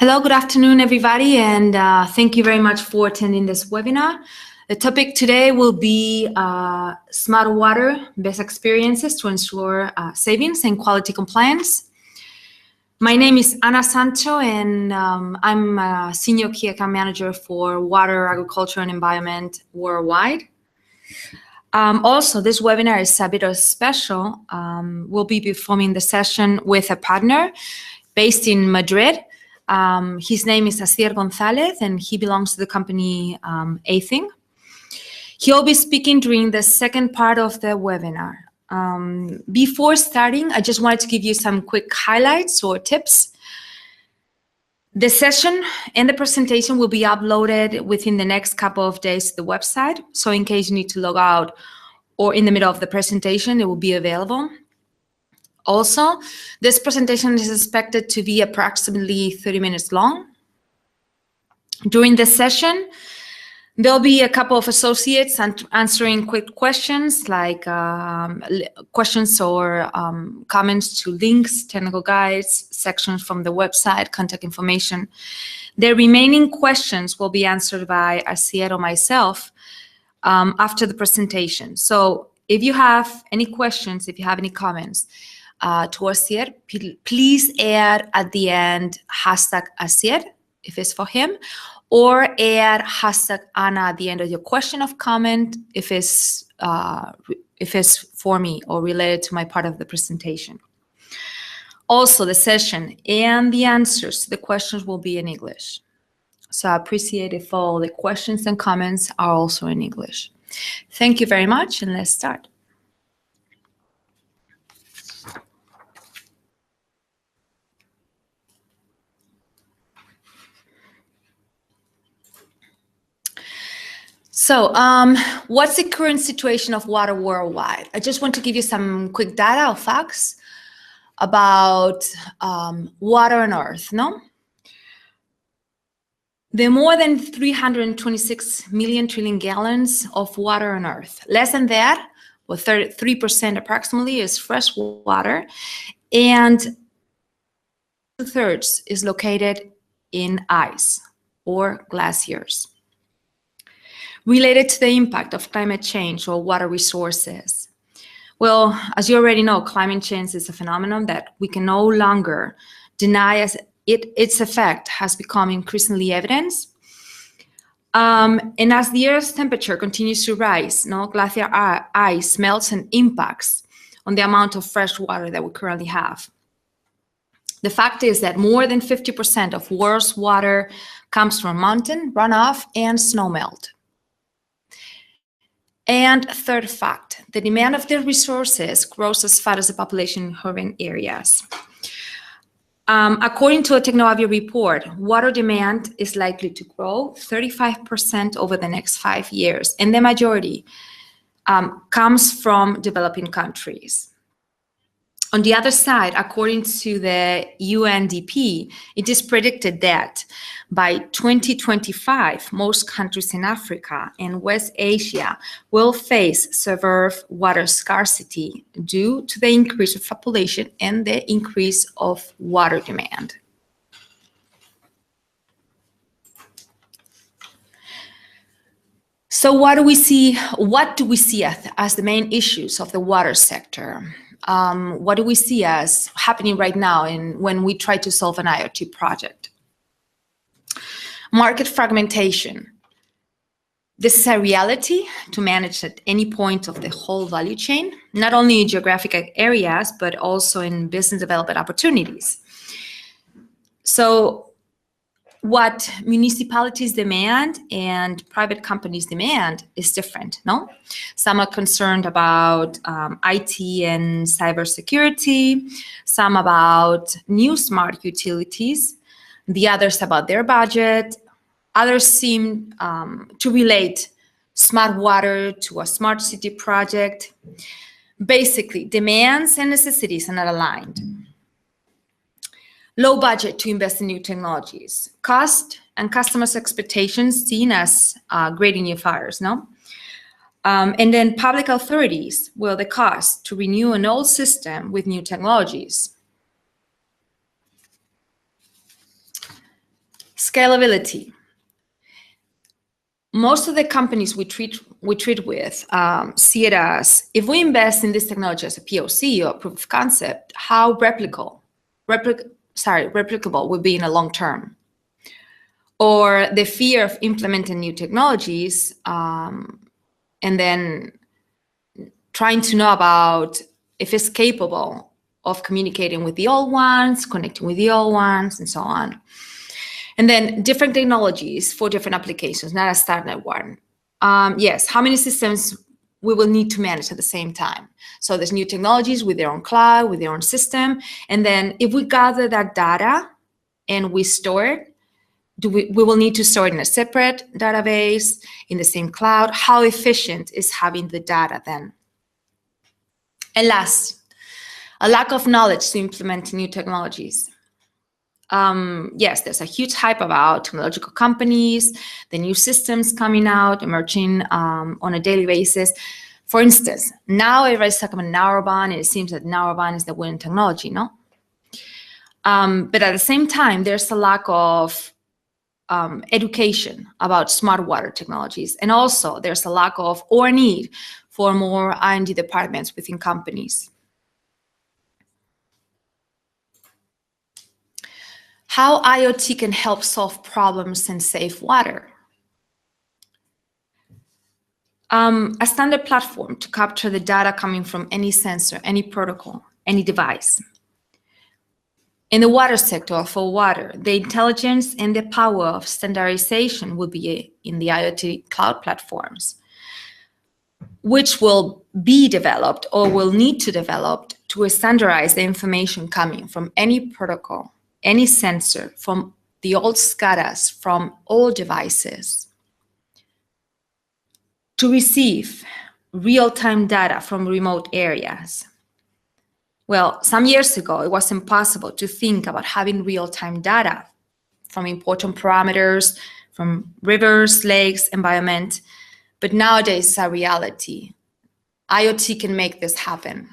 Hello, good afternoon, everybody, and thank you very much for attending this webinar. The topic today will be smart water best experiences to ensure savings and quality compliance. My name is Ana Sancho, and I'm a Senior Key Account Manager for Water, Agriculture, and Environment worldwide. Also, this webinar is a bit of special. We'll be performing the session with a partner based in Madrid. His name is Asier Gonzalez, and he belongs to the company Athing. He'll be speaking during the second part of the webinar. Before starting, I just wanted to give you some quick highlights or tips. The session and the presentation will be uploaded within the next couple of days to the website. So in case you need to log out or in the middle of the presentation, it will be available. Also, this presentation is expected to be approximately 30 minutes long. During the session, there'll be a couple of associates answering quick questions like questions or comments to links, technical guides, sections from the website, contact information. The remaining questions will be answered by Asier or myself after the presentation. So if you have any questions, if you have any comments, to Asier, please add at the end #Asier if it's for him, or add #Ana at the end of your question of comment if it's for me or related to my part of the presentation. Also, the session and the answers to the questions will be in English. So I appreciate if all the questions and comments are also in English. Thank you very much, and let's start. So what's the current situation of water worldwide? I just want to give you some quick data or facts about water on Earth, no? There are more than 326 million trillion gallons of water on Earth. Less than that, well, 3% approximately, is fresh water, and 2/3 is located in ice or glaciers. Related to the impact of climate change or water resources. Well, as you already know, climate change is a phenomenon that we can no longer deny, as its effect has become increasingly evident. And as the Earth's temperature continues to rise, glacier ice melts and impacts on the amount of fresh water that we currently have. The fact is that more than 50% of world's water comes from mountain runoff and snowmelt. And third fact, the demand of the resources grows as fast as the population in urban areas. According to a Technovavia report, water demand is likely to grow 35% over the next 5 years, and the majority comes from developing countries. On the other side, according to the UNDP, it is predicted that by 2025, most countries in Africa and West Asia will face severe water scarcity due to the increase of population and the increase of water demand. So what do we see as the main issues of the water sector? What do we see as happening right now when we try to solve an IoT project? Market fragmentation. This is a reality to manage at any point of the whole value chain, not only in geographic areas, but also in business development opportunities. So what municipalities demand and private companies demand is different, no? Some are concerned about IT and cybersecurity, some about new smart utilities, the others about their budget. Others seem to relate smart water to a smart city project. Basically, demands and necessities are not aligned. Low budget to invest in new technologies. Cost and customers' expectations seen as great unifiers, no? And then public authorities, well, the cost to renew an old system with new technologies. Scalability. Most of the companies we treat with see it as, if we invest in this technology as a POC or proof of concept, how replicable will be in the long term. Or the fear of implementing new technologies and then trying to know about if it's capable of communicating with the old ones, connecting with the old ones, and so on. And then different technologies for different applications, not a standard one. Yes, how many systems we will need to manage at the same time. So there's new technologies with their own cloud, with their own system. And then if we gather that data and we store it, we will need to store it in a separate database, in the same cloud. How efficient is having the data then? And last, a lack of knowledge to implement new technologies. Yes, there's a huge hype about technological companies, the new systems coming out, emerging on a daily basis. For instance, now everybody's talking about narrowband, and it seems that narrowband is the winning technology, no? But at the same time, there's a lack of education about smart water technologies. And also there's a lack of or need for more R&D departments within companies. How IoT can help solve problems and save water. A standard platform to capture the data coming from any sensor, any protocol, any device. In the water sector, for water, the intelligence and the power of standardization will be in the IoT cloud platforms, which will be developed or will need to develop to standardize the information coming from any protocol, any sensor, from the old SCADAs, from all devices, to receive real-time data from remote areas. Well, some years ago, it was impossible to think about having real-time data from important parameters, from rivers, lakes, environment, but nowadays it's a reality. IoT can make this happen.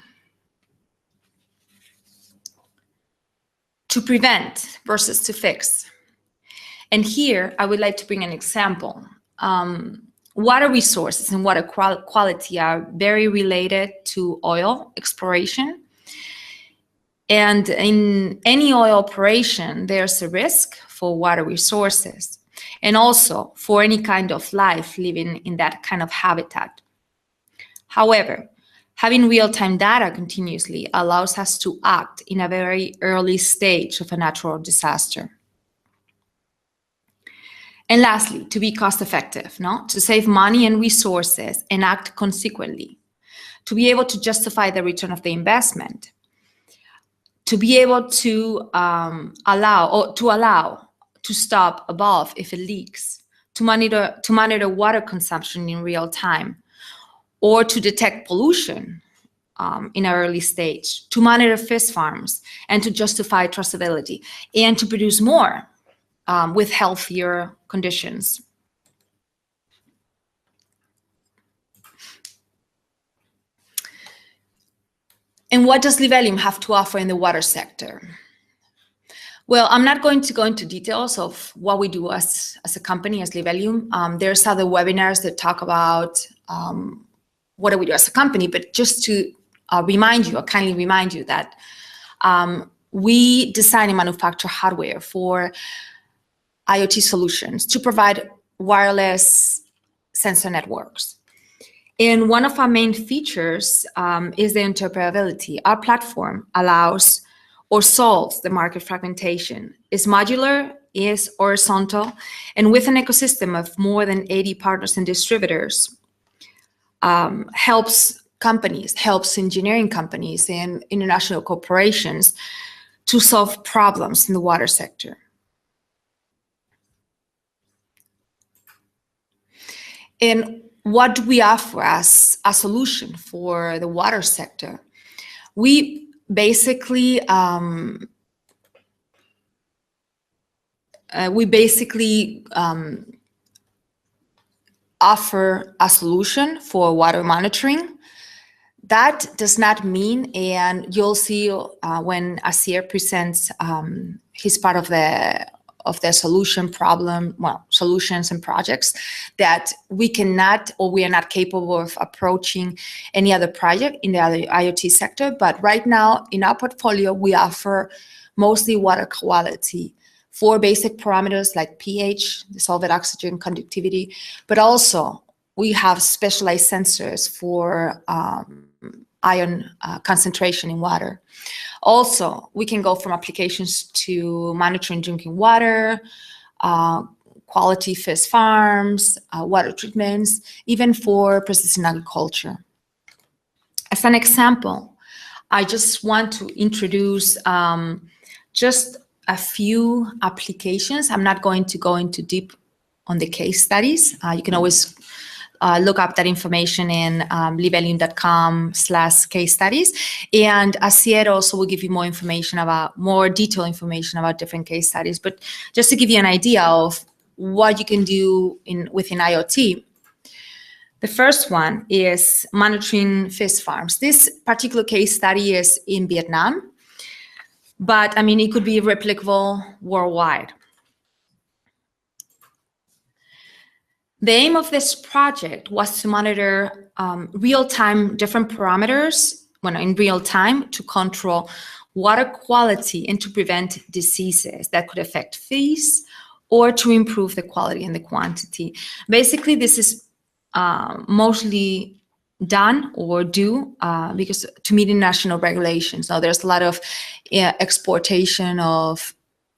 To prevent versus to fix. And here, I would like to bring an example. Water resources and water quality are very related to oil exploration. And in any oil operation, there's a risk for water resources and also for any kind of life living in that kind of habitat. However, having real-time data continuously allows us to act in a very early stage of a natural disaster. And lastly, to be cost-effective, to save money and resources and act consequently, to be able to justify the return of the investment, to be able to allow to stop a valve if it leaks, to monitor water consumption in real time, or to detect pollution in an early stage, to monitor fish farms, and to justify traceability, and to produce more with healthier conditions. And what does Livelium have to offer in the water sector? Well, I'm not going to go into details of what we do as a company, as Livelium. There's other webinars that talk about what do we do as a company, but just to kindly remind you that we design and manufacture hardware for IoT solutions to provide wireless sensor networks. And one of our main features is the interoperability. Our platform allows or solves the market fragmentation. It's modular, is horizontal, and with an ecosystem of more than 80 partners and distributors, helps engineering companies and international corporations to solve problems in the water sector. And what do we offer as a solution for the water sector? We basically offer a solution for water monitoring. That does not mean, and you'll see when Asir presents his part of of the solutions and projects that we cannot, or we are not capable of approaching any other project in the other IoT sector. But right now in our portfolio, we offer mostly water quality, 4 basic parameters like pH, dissolved oxygen, conductivity, but also we have specialized sensors for ion concentration in water. Also, we can go from applications to monitoring drinking water, quality fish farms, water treatments, even for precision agriculture. As an example, I just want to introduce just a few applications. I'm not going to go into deep on the case studies. You can always look up that information in libelium.com/case studies. And Asier also will give you more information about, more detailed information about different case studies. But just to give you an idea of what you can do within IoT, the first one is monitoring fish farms. This particular case study is in Vietnam, but I mean, it could be replicable worldwide. The aim of this project was to monitor real-time different parameters in real time to control water quality and to prevent diseases that could affect fish or to improve the quality and the quantity. Basically, this is mostly done or do because to meet international regulations. Now, there's a lot of exportation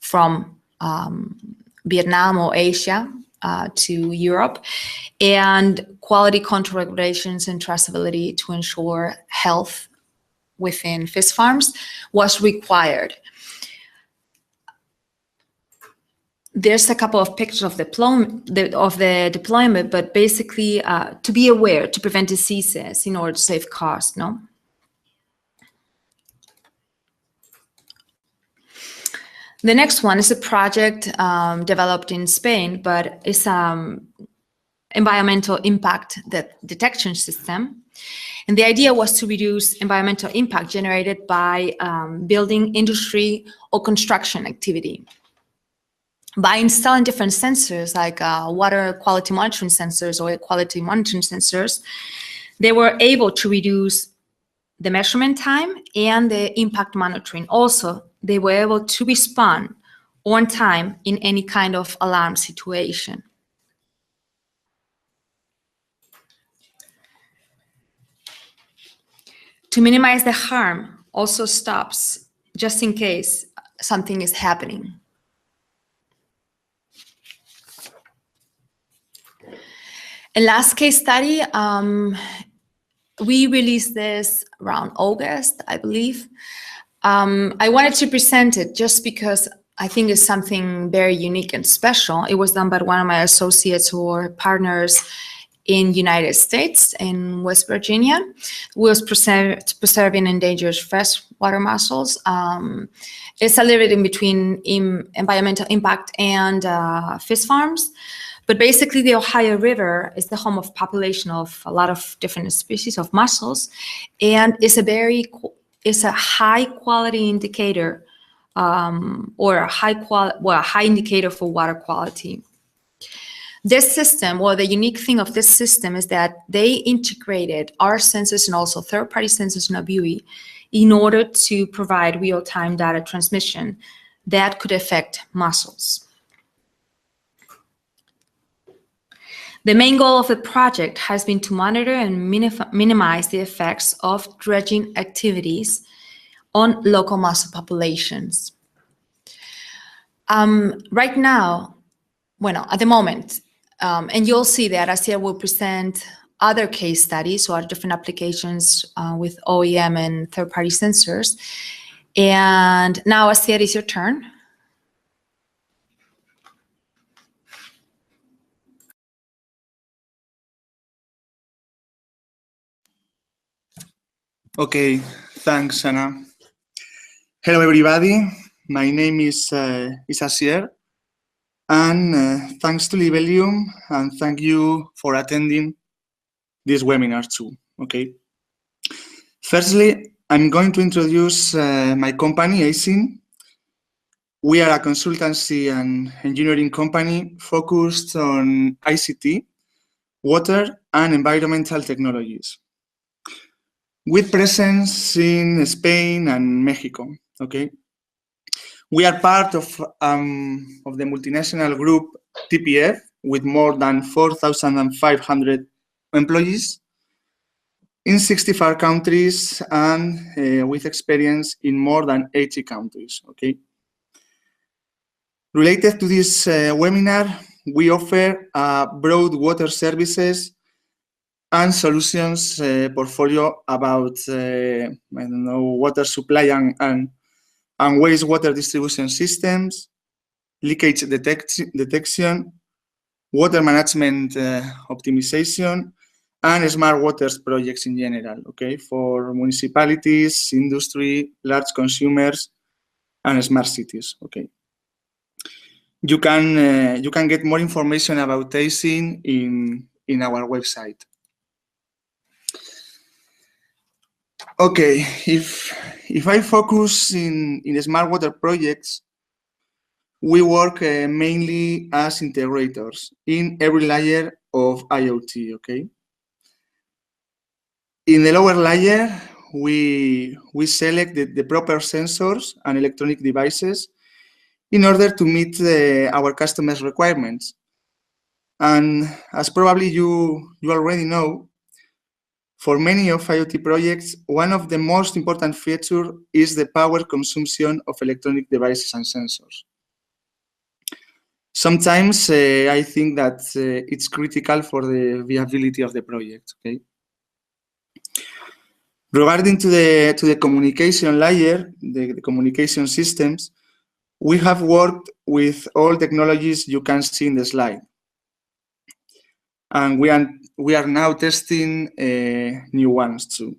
from Vietnam or Asia to Europe, and quality control regulations and traceability to ensure health within fish farms was required. There's a couple of pictures of the deployment, but basically to be aware, to prevent diseases in order to save cost, no? The next one is a project developed in Spain, but it's environmental impact detection system. And the idea was to reduce environmental impact generated by building, industry, or construction activity. By installing different sensors like water quality monitoring sensors or air quality monitoring sensors, they were able to reduce the measurement time and the impact monitoring. Also, they were able to respond on time in any kind of alarm situation. To minimize the harm, also stops just in case something is happening. And last case study, we released this around August, I believe. I wanted to present it just because I think it's something very unique and special. It was done by one of my associates or partners in United States, in West Virginia. We was preserving endangered freshwater mussels. It's a little bit in between environmental impact and fish farms. But basically, the Ohio River is the home of population of a lot of different species of mussels, and it's a high quality indicator, or a high indicator for water quality. This system, well, the unique thing of this system is that they integrated our sensors and also third-party sensors in a buoy in order to provide real-time data transmission that could affect mussels. The main goal of the project has been to monitor and minimize the effects of dredging activities on local mussel populations. Right now, well, at the moment, and you'll see that Asier will present other case studies or different applications with OEM and third-party sensors. And now, Asier, it's your turn. Okay, thanks, Anna. Hello, everybody. My name is Asier, and thanks to Libelium, and thank you for attending this webinar too. Okay. Firstly, I'm going to introduce my company, ASIN. We are a consultancy and engineering company focused on ICT, water, and environmental technologies, with presence in Spain and Mexico. Okay, we are part of the multinational group TPF with more than 4,500 employees in 65 countries and with experience in more than 80 countries. Okay. Related to this webinar, we offer broad water services and solutions portfolio about I don't know, water supply and wastewater distribution systems, leakage detection, water management optimization, and smart waters projects in general. Okay, for municipalities, industry, large consumers, and smart cities. Okay. You can get more information about TASIN in our website. Okay, if I focus in smart water projects, we work mainly as integrators in every layer of IoT. Okay. In the lower layer, we select the proper sensors and electronic devices in order to meet our customers' requirements. And as probably you already know, for many of IoT projects, one of the most important features is the power consumption of electronic devices and sensors. Sometimes I think that it's critical for the viability of the project. Okay. Regarding to the communication layer, the communication systems, we have worked with all technologies you can see in the slide. And we are now testing new ones too.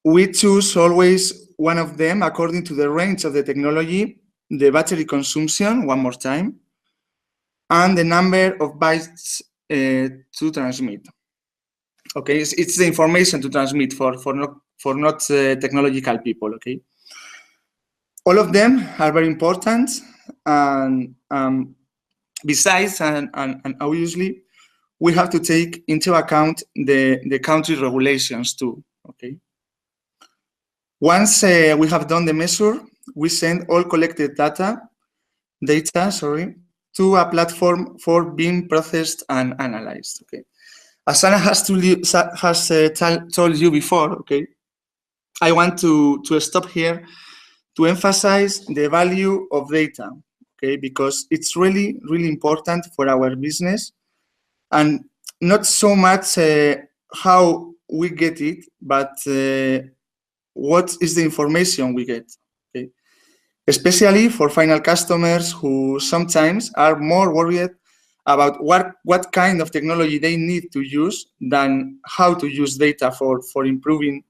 We choose always one of them according to the range of the technology, the battery consumption, one more time, and the number of bytes to transmit. Okay, it's the information to transmit for not technological people. Okay, all of them are very important, and besides and obviously we have to take into account the country regulations too. Okay. Once we have done the measure, we send all collected data, to a platform for being processed and analyzed. Okay. As Anna has told you before, okay, I want to stop here to emphasize the value of data, okay, because it's really, really important for our business, and not so much how we get it, but what is the information we get, okay? Especially for final customers who sometimes are more worried about what kind of technology they need to use than how to use data for improving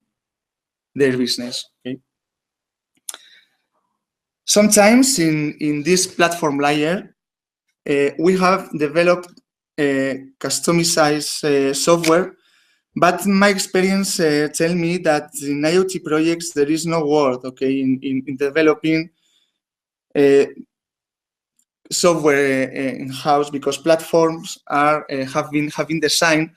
their business. Okay? Sometimes in this platform layer, we have developed customized software, but my experience tell me that in IoT projects there is no word, okay, in developing software in-house, because platforms have been designed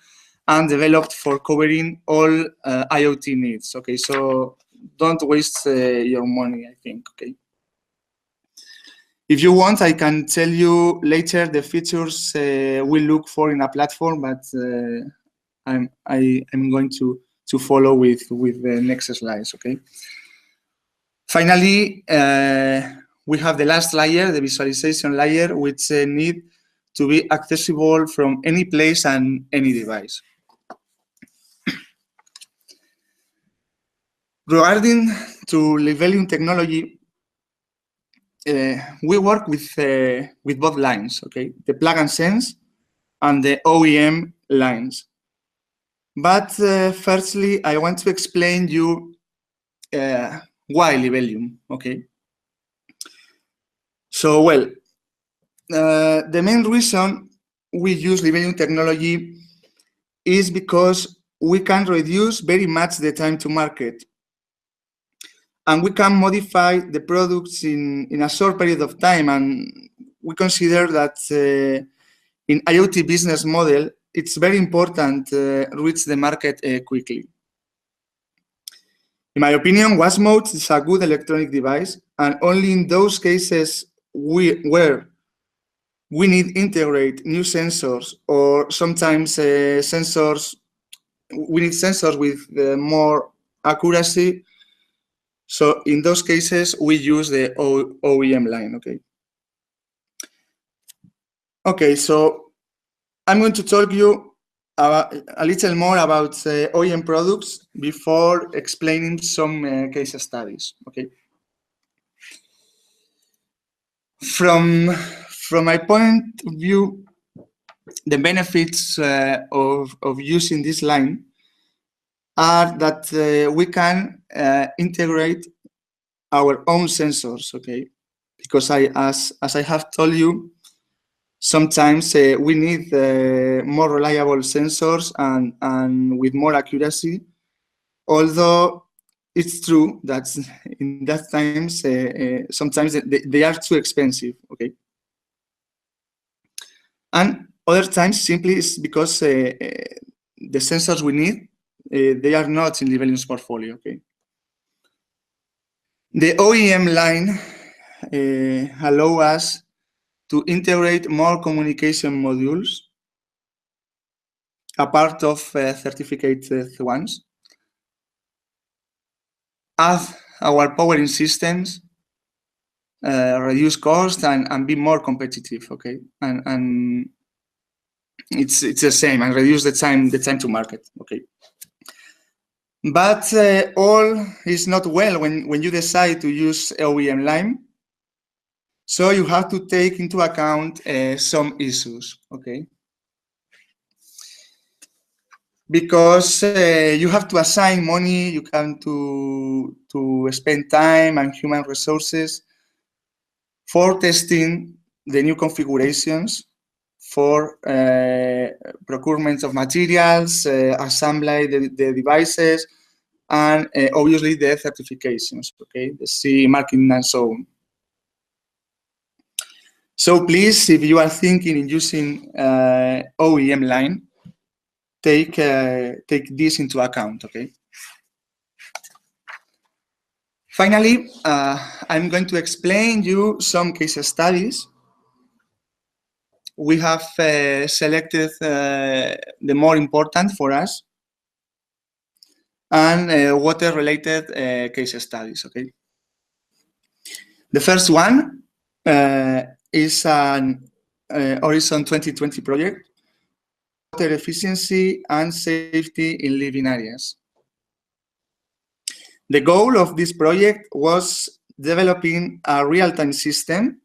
and developed for covering all IoT needs. Okay, so don't waste your money, I think. Okay. If you want, I can tell you later the features we look for in a platform, but I'm going to follow with the next slides. Okay. Finally, we have the last layer, the visualization layer, which need to be accessible from any place and any device. Regarding to Livelium technology, we work with both lines, okay, the plug and sense and the OEM lines. But firstly, I want to explain you why Livelium, okay? So, well, the main reason we use Livelium technology is because we can reduce very much the time to market. and we can modify the products in a short period of time. And we consider that in IoT business model, it's very important to reach the market quickly. In my opinion, wash mode is a good electronic device, and only in those cases where we need integrate new sensors, or sometimes we need sensors with more accuracy. So in those cases, we use the OEM line, okay? Okay, so I'm going to talk you a little more about OEM products before explaining some case studies, okay? From my point of view, the benefits of using this line are that we can integrate our own sensors, okay? Because as I have told you, sometimes we need more reliable sensors and with more accuracy, although it's true that in that times, sometimes they are too expensive, okay? And other times simply it's because the sensors we need, they are not in Libellion's portfolio, okay? The OEM line allow us to integrate more communication modules, a part of certificated ones, add our powering systems, reduce cost, and be more competitive, okay? And it's the same, and reduce the time to market, okay? But all is not well when you decide to use OEM line. So you have to take into account some issues, okay? Because you have to assign money, you have to spend time and human resources for testing the new configurations, for procurement of materials, assembly the devices, and obviously the certifications, okay, the CE marking and so on. So please, if you are thinking in using OEM line, take this into account, okay? Finally, I'm going to explain you some case studies. We have selected the more important for us and water-related case studies, okay? The first one is an Horizon 2020 project, water efficiency and safety in living areas. The goal of this project was developing a real-time system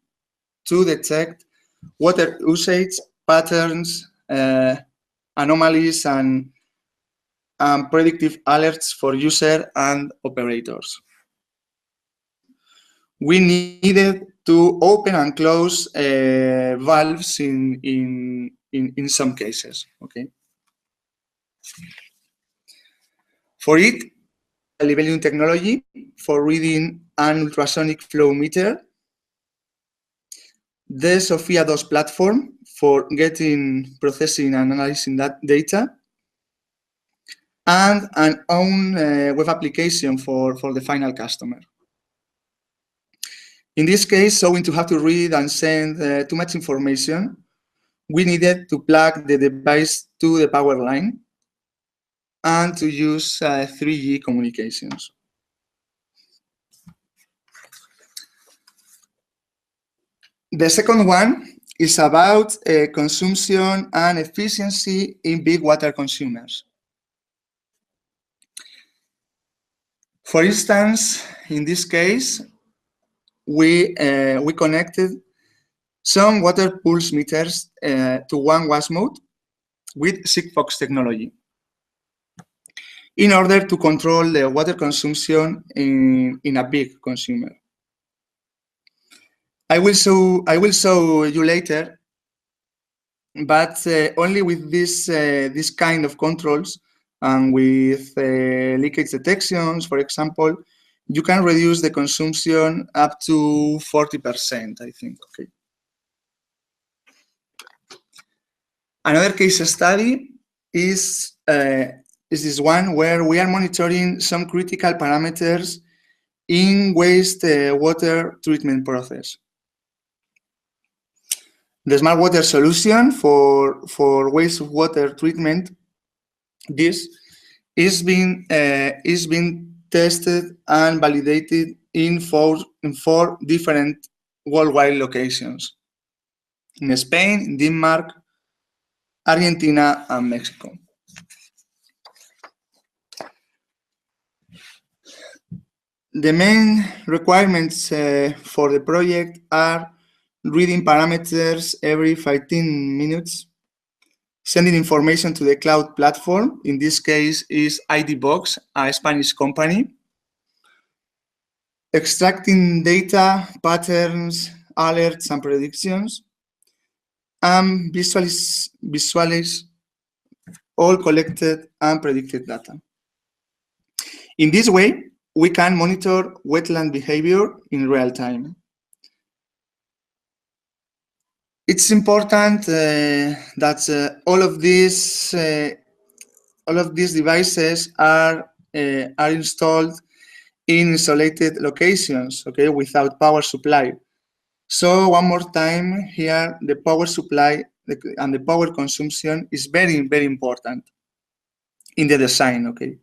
to detect water usage patterns, anomalies, and predictive alerts for user and operators. We needed to open and close valves in some cases, okay? For it, Libellium technology for reading an ultrasonic flow meter, the Sophia DOS platform for getting, processing, and analyzing that data, and an own web application for the final customer. In this case, owing to have to read and send too much information, we needed to plug the device to the power line and to use 3G communications. The second one is about consumption and efficiency in big water consumers. For instance, in this case, we connected some water pulse meters to one wash mode with Sigfox technology in order to control the water consumption in a big consumer. I will show you later, but only with this kind of controls and with leakage detections, for example, you can reduce the consumption up to 40%, I think. Okay. Another case study is this one where we are monitoring some critical parameters in waste water treatment process. The smart water solution for wastewater treatment, this is being tested and validated in four different worldwide locations: in Spain, Denmark, Argentina, and Mexico. The main requirements for the project are reading parameters every 15 minutes, sending information to the cloud platform. In this case is IDBox, a Spanish company. Extracting data, patterns, alerts, and predictions, and visualize all collected and predicted data. In this way, we can monitor wetland behavior in real time. It's important that all of these devices are installed in isolated locations, okay, without power supply. So one more time here, the power supply and the power consumption is very, very important in the design, okay.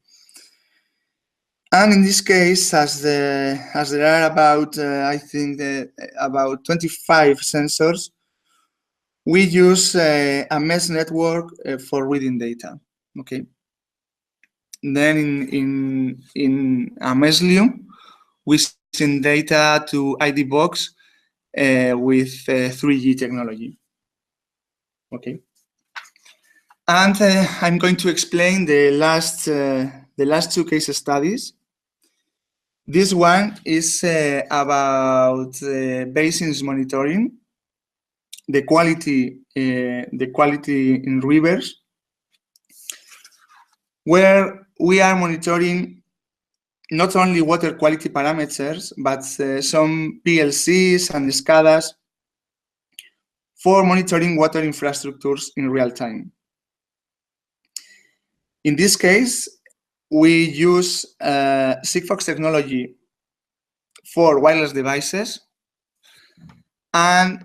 And in this case, as there are about, I think, about 25 sensors, we use a mesh network for reading data, okay. Then in Ameslium, we send data to IDBox with 3G technology, okay. And I'm going to explain the last two case studies. This one is about basins monitoring, the quality in rivers, where we are monitoring not only water quality parameters, but some PLCs and SCADAs for monitoring water infrastructures in real time. In this case, we use Sigfox technology for wireless devices, and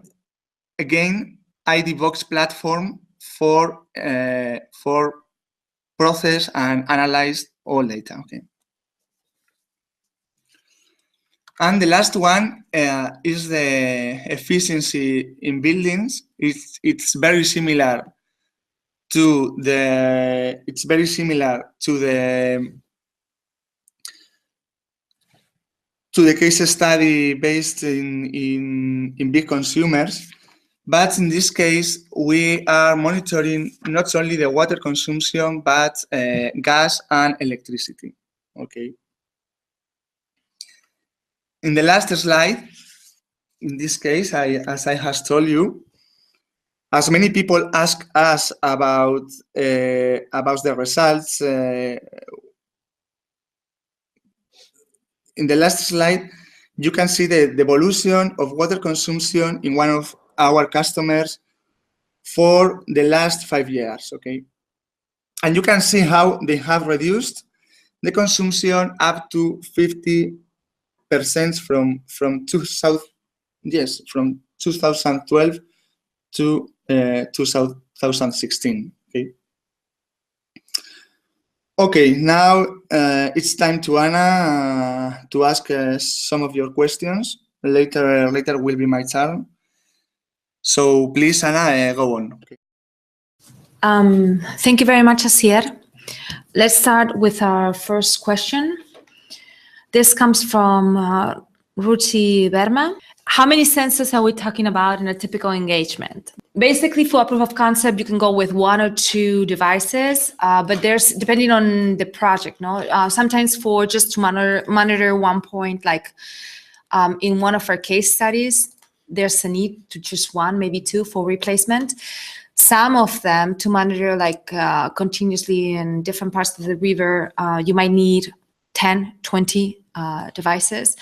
again, IDBox platform for process and analyze all data. Okay. And the last one is the efficiency in buildings. It's very similar to the case study based in big consumers, but in this case we are monitoring not only the water consumption but gas and electricity. Okay. In the last slide, in this case, as I have told you, as many people ask us about the results, in the last slide, you can see the evolution of water consumption in one of our customers for the last 5 years, okay? And you can see how they have reduced the consumption up to 50% from 2012 to 2016. Okay, now it's time to Anna to ask some of your questions. Later will be my turn. So please, Anna, go on. Okay. Thank you very much, Asier. Let's start with our first question. This comes from Ruchi Verma. How many sensors are we talking about in a typical engagement? Basically, for a proof of concept, you can go with 1 or 2 devices, but there's, depending on the project, no? Sometimes for just to monitor one point, like in one of our case studies, there's a need to choose 1, maybe 2 for replacement. Some of them to monitor like continuously in different parts of the river, you might need 10, 20 devices.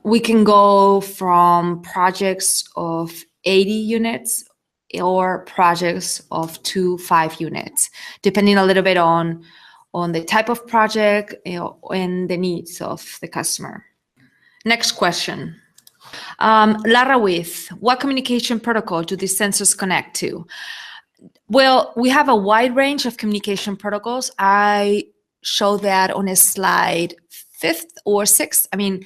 We can go from projects of 80 units or projects of 2 to 5 units, depending a little bit on the type of project, and the needs of the customer. Next question. Lara with, what communication protocol do these sensors connect to? Well, we have a wide range of communication protocols. I show that on a slide 5th or 6th. I mean,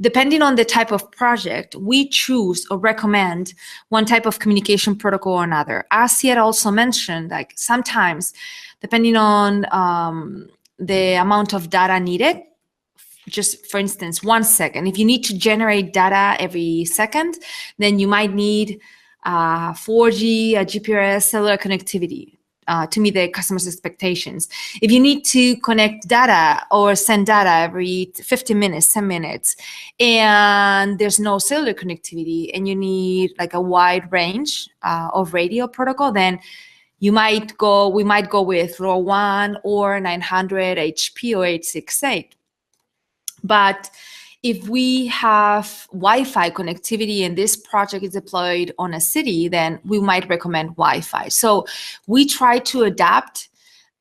depending on the type of project, we choose or recommend one type of communication protocol or another. As Sierra also mentioned, like sometimes, depending on the amount of data needed, just for instance, 1 second, if you need to generate data every second, then you might need 4G, GPRS, cellular connectivity to meet the customer's expectations. If you need to connect data or send data every 15 minutes, 10 minutes, and there's no cellular connectivity, and you need like a wide range of radio protocol, then we might go with LoRaWAN or 900 HP or 868. But if we have Wi-Fi connectivity and this project is deployed on a city, then we might recommend Wi-Fi. So we try to adapt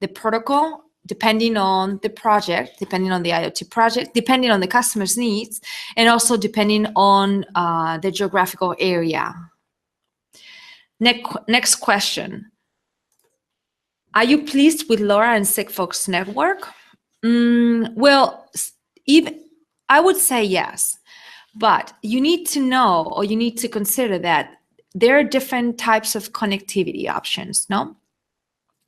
the protocol depending on the project, depending on the IoT project, depending on the customer's needs, and also depending on the geographical area. Next question. Are you pleased with LoRa and Sigfox network? Well, even I would say yes, but you need to know, or you need to consider that there are different types of connectivity options, no?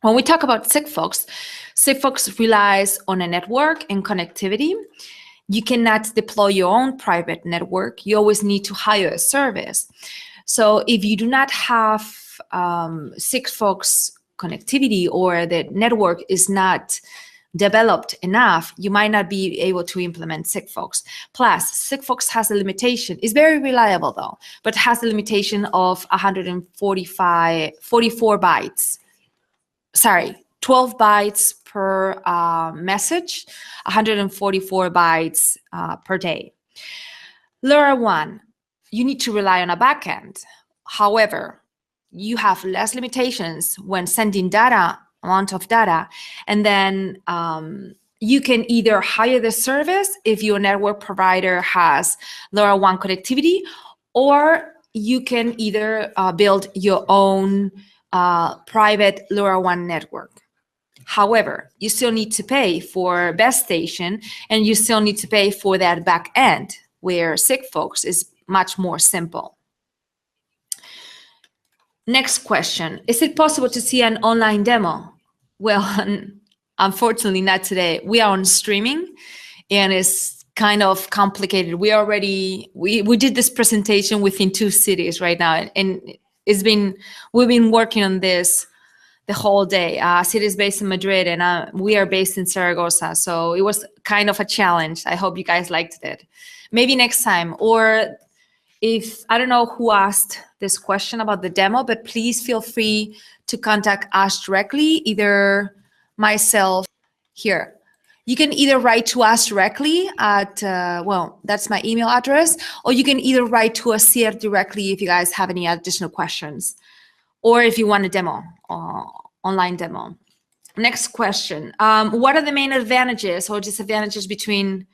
When we talk about Sigfox relies on a network and connectivity. You cannot deploy your own private network. You always need to hire a service. So if you do not have Sigfox connectivity, or the network is not developed enough, you might not be able to implement Sigfox. Plus, Sigfox has a limitation. It's very reliable though, but has a limitation of 44 bytes. Sorry, 12 bytes per message, 144 bytes per day. LoRaWAN, you need to rely on a backend. However, you have less limitations when sending amount of data, and then you can either hire the service if your network provider has LoRaWAN connectivity, or you can either build your own private LoRaWAN network. However, you still need to pay for base station, and you still need to pay for that back end, where Sigfox is much more simple. Next question. Is it possible to see an online demo? Well, unfortunately not today. We are on streaming, and it's kind of complicated. We did this presentation within 2 cities right now, and we've been working on this the whole day. City is based in Madrid, and we are based in Zaragoza. So it was kind of a challenge. I hope you guys liked it. Maybe next time, or if, I don't know who asked this question about the demo, but please feel free to contact us directly, either myself here. You can either write to us directly at, well, that's my email address, or you can either write to us here directly if you guys have any additional questions, or if you want a demo, online demo. Next question. What are the main advantages or disadvantages between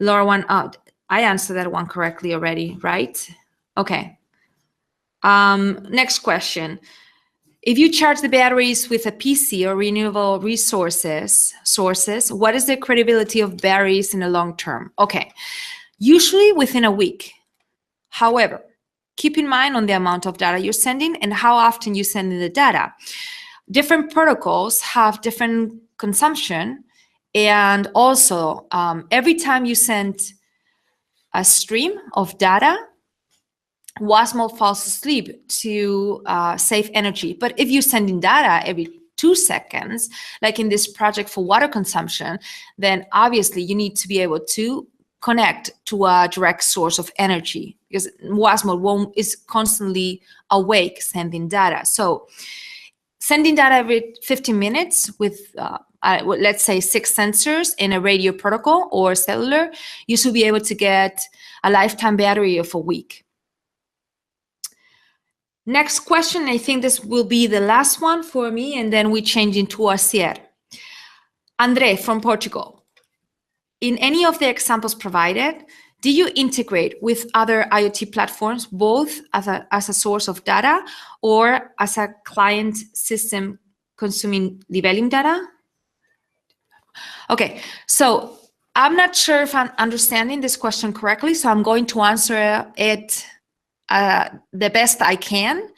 LoRaWAN? I answered that one correctly already, right? Okay. Next question. If you charge the batteries with a PC or renewable sources, what is the credibility of batteries in the long term? Okay, usually within a week. However, keep in mind on the amount of data you're sending and how often you send in the data. Different protocols have different consumption, and also every time you send a stream of data, Wasmo falls asleep to save energy. But if you're sending data every 2 seconds, like in this project for water consumption, then obviously you need to be able to connect to a direct source of energy, because Wasmo is constantly awake sending data. So sending data every 15 minutes with let's say 6 sensors in a radio protocol or cellular, you should be able to get a lifetime battery of a week. Next question, I think this will be the last one for me, and then we change into Asier. Andre from Portugal. In any of the examples provided, do you integrate with other IoT platforms, both as a source of data or as a client system consuming Libelium data? Okay, so I'm not sure if I'm understanding this question correctly, so I'm going to answer it the best I can.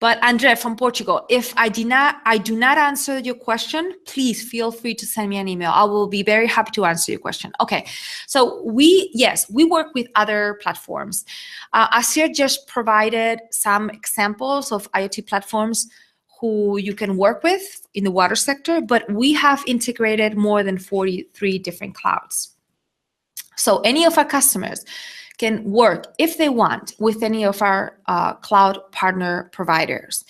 But Andre from Portugal, if I do not answer your question, please feel free to send me an email. I will be very happy to answer your question. Okay, so we work with other platforms. Asier just provided some examples of IoT platforms who you can work with in the water sector, but we have integrated more than 43 different clouds. So any of our customers can work, if they want, with any of our cloud partner providers.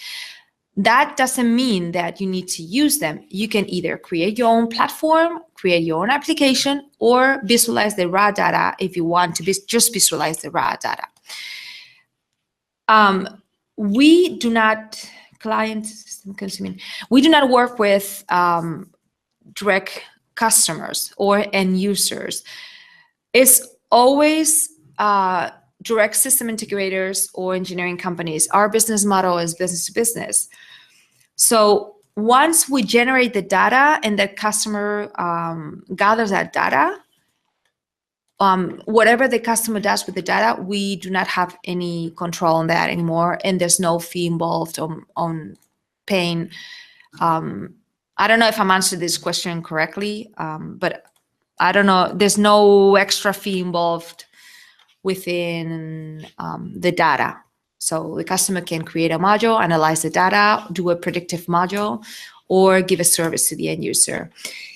That doesn't mean that you need to use them. You can either create your own platform, create your own application, or visualize the raw data if you want to just visualize the raw data. We do not, client system consuming, we do not work with direct customers or end users. It's always direct system integrators or engineering companies. Our business model is business to business. So once we generate the data and the customer gathers that data, whatever the customer does with the data, we do not have any control on that anymore, and there's no fee involved on paying. I don't know if I'm answering this question correctly, but I don't know. There's no extra fee involved within the data. So the customer can create a module, analyze the data, do a predictive module, or give a service to the end user.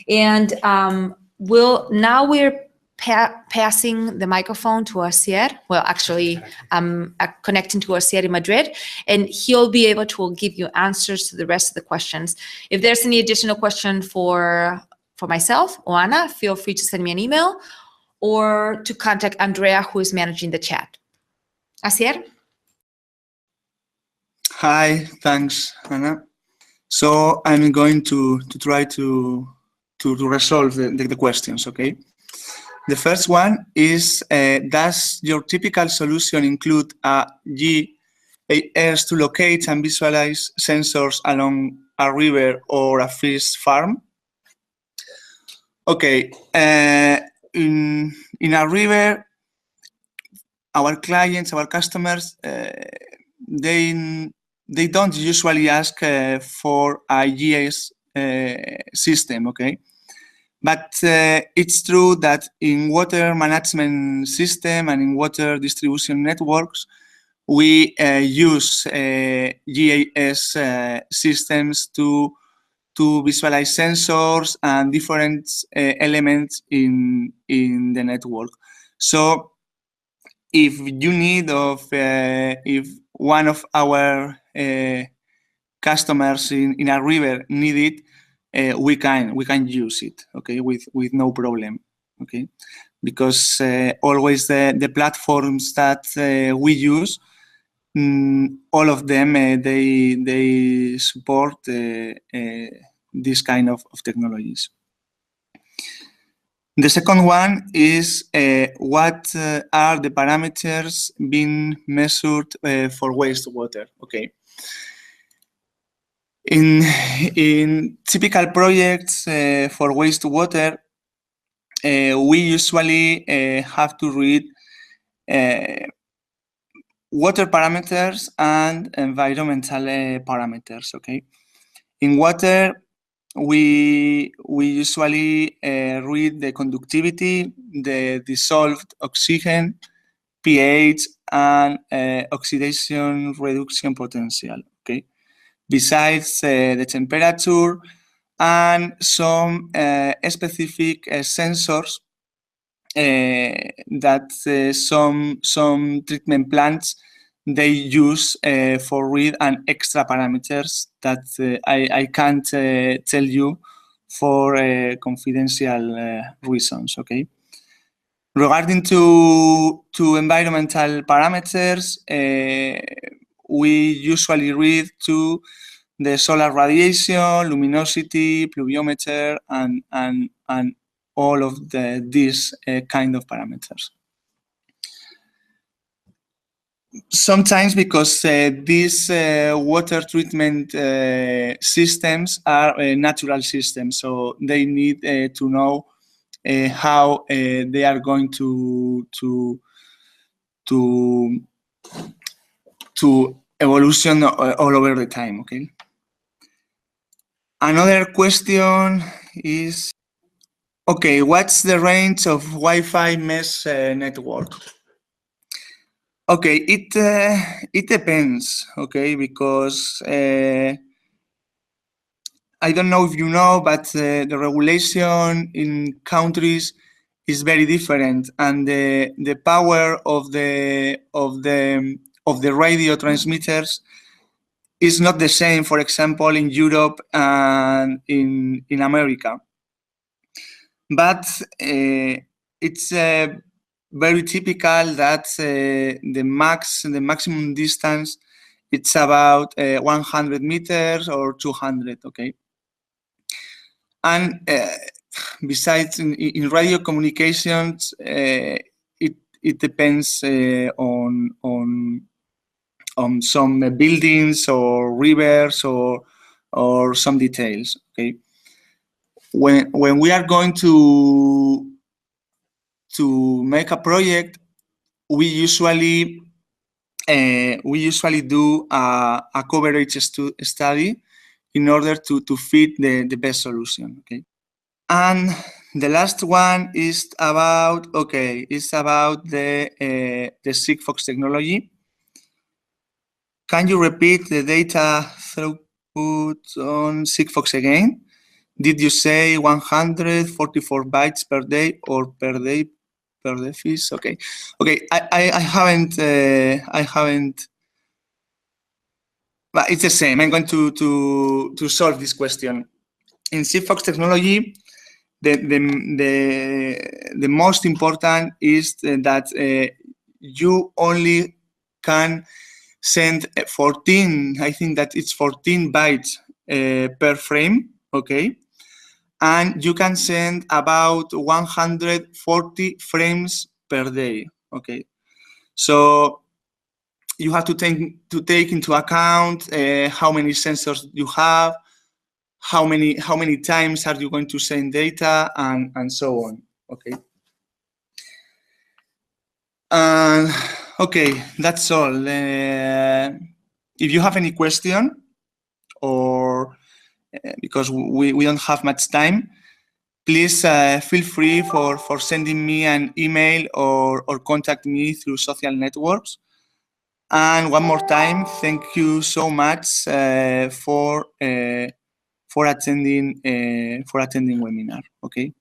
And now we're passing the microphone to Asier. Well, actually, I'm connecting to Asier in Madrid, and he'll be able to give you answers to the rest of the questions. If there's any additional question for myself or Anna, feel free to send me an email or to contact Andrea, who is managing the chat. Asier? Hi, thanks, Anna. So I'm going to try to resolve the questions, okay? The first one is, does your typical solution include a GIS to locate and visualize sensors along a river or a fish farm? Okay, in a river, our clients, our customers, they don't usually ask for a GIS system, okay? But it's true that in water management system and in water distribution networks, we use GIS systems to visualize sensors and different elements in the network. So if you need if one of our customers in a river need it, we can use it, okay, with no problem, okay, because always the platforms that we use, all of them they support this kind of technologies. The second one is what are the parameters being measured for wastewater? Okay. In typical projects for wastewater, we usually have to read water parameters and environmental parameters. Okay. In water, we usually read the conductivity, the dissolved oxygen, pH, and oxidation reduction potential. Okay. Besides the temperature and some specific sensors that some treatment plants they use for read and extra parameters that I can't tell you for confidential reasons. Okay. Regarding to environmental parameters, we usually read to the solar radiation, luminosity, pluviometer, and all of these kind of parameters. Sometimes because these water treatment systems are natural systems, so they need to know how they are going to evolution all over the time. Okay. Another question is, okay, what's the range of Wi-Fi mesh network? Okay, it depends. Okay, because I don't know if you know, but the regulation in countries is very different, and the power of the radio transmitters is not the same. For example, in Europe and in America, but it's very typical that the maximum distance, it's about 100 meters or 200. Okay. And besides, in radio communications, it depends on some buildings or rivers or some details. Okay, when we are going to make a project, we usually do a coverage study in order to fit the best solution. Okay. And the last one is about the Sigfox technology. Can you repeat the data throughput on Sigfox again? Did you say 144 bytes per day or per day per device? Okay, I haven't. But it's the same. I'm going to solve this question. In Sigfox technology, the most important is that you only can send 14, I think that it's 14 bytes per frame, okay? And you can send about 140 frames per day, okay? So you have to take into account how many sensors you have, how many times are you going to send data, and so on. Okay. Okay, that's all. If you have any question, or because we don't have much time, please feel free for sending me an email or contact me through social networks. And one more time, thank you so much for attending webinar. Okay.